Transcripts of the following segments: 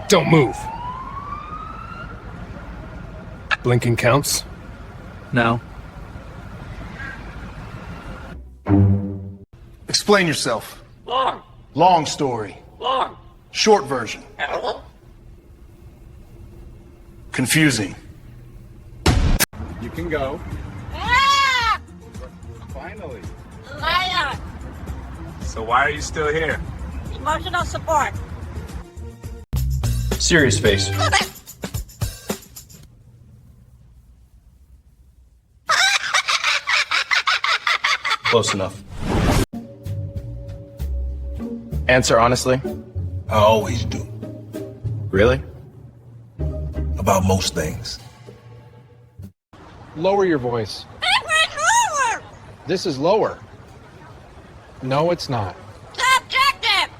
Don't move. Blinking counts? No. Explain yourself. Long. Long story. Long. Short version. Confusing. You can go. Ah! Finally. Liar. So why are you still here? Emotional support. Serious face. Close enough. Answer honestly. I always do. Really? About most things. Lower your voice. Lower. This is lower. No, it's not. Subjective.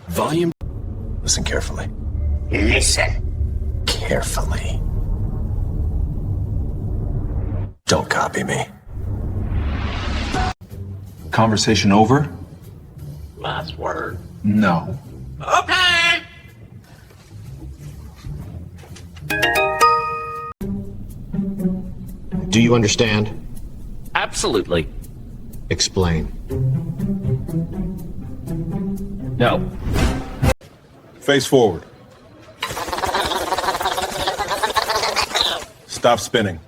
Volume. Listen carefully. Listen. Carefully. Don't copy me. Conversation over? Last word. No. Okay. Do you understand? Absolutely. Explain. No. Face forward. Stop spinning.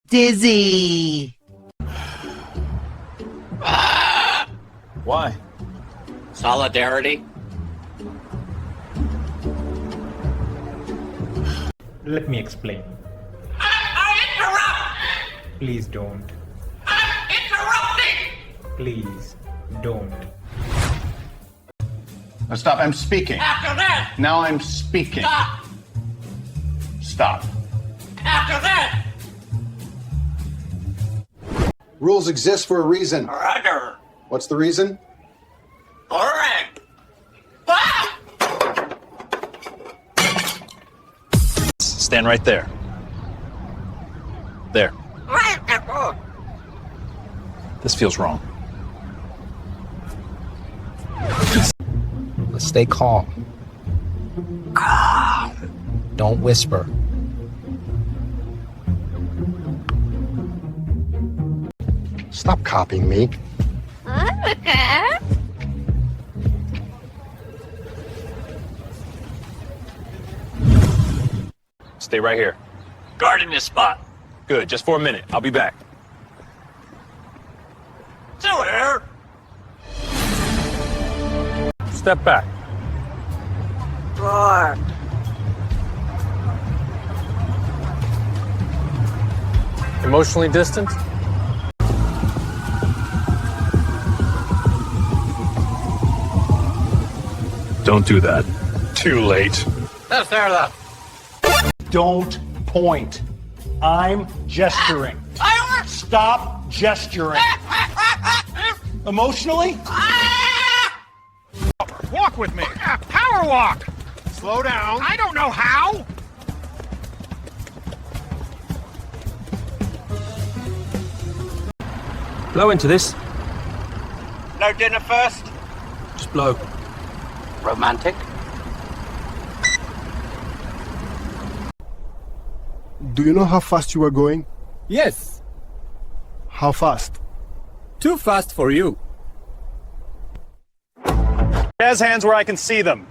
Dizzy. Why? Solidarity. Let me explain. I interrupt. Please don't. I'm interrupting. Please don't. Now stop. I'm speaking. After that. Now I'm speaking. Stop. Stop. After that. Rules exist for a reason. Roger. What's the reason? Correct. Ah! Stand right there. There. This feels wrong. Let's stay calm. Don't whisper. Stop copying me. Okay. Stay right here. Guarding this spot. Good, just for a minute. I'll be back. Still here. Step back. Drawer. Emotionally distant? Don't do that. Too late. That's fair enough. Don't point. I'm gesturing. Stop gesturing. Emotionally? Walk with me. Power walk. Slow down. I don't know how. Blow into this. No dinner first. Just blow. Romantic. Do you know how fast you were going? Yes. How fast? Too fast for you. Jazz hands where I can see them.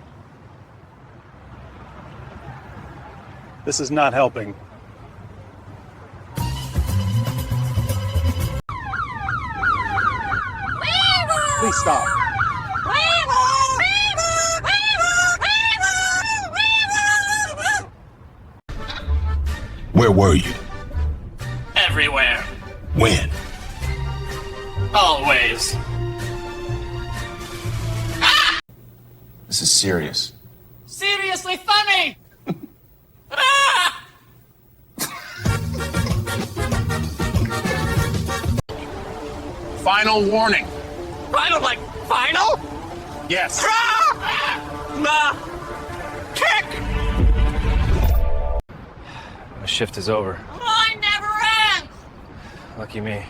This is not helping. Please stop. Where were you? Everywhere. When? Always. This is serious. Seriously funny. Ah! Final warning. Final, like, final? Yes. Nah. Kick! My shift is over. Line never ends! Lucky me.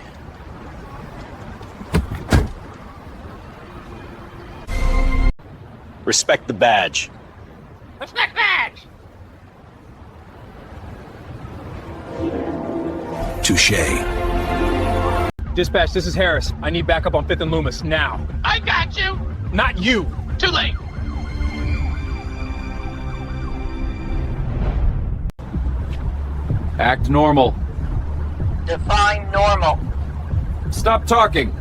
Respect the badge. Respect badge! Touche. Dispatch, this is Harris. I need backup on 5th and Loomis, now. I got you! Not you! Too late! Act normal. Define normal. Stop talking.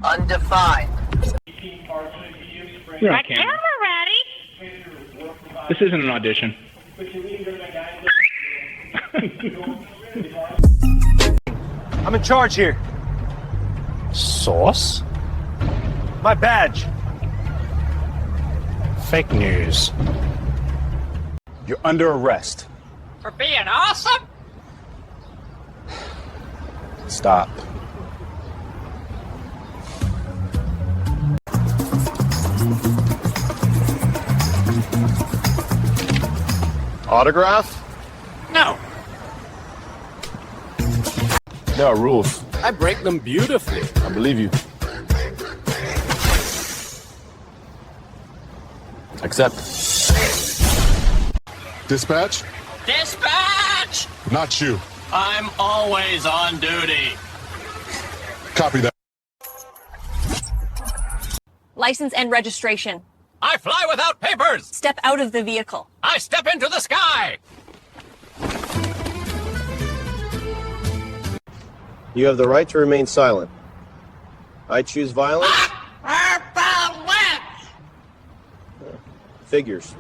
Undefined. You're on camera. ready! This isn't an audition. I'm in charge here. Sauce? My badge. Fake news. You're under arrest. For being awesome? Stop. Autograph? No. There are rules. I break them beautifully. I believe you. Accept. Dispatch? Dispatch! Not you. I'm always on duty. Copy that. License and registration. I fly without papers! Step out of the vehicle. I step into the sky! You have the right to remain silent. I choose violence. Violence! Figures.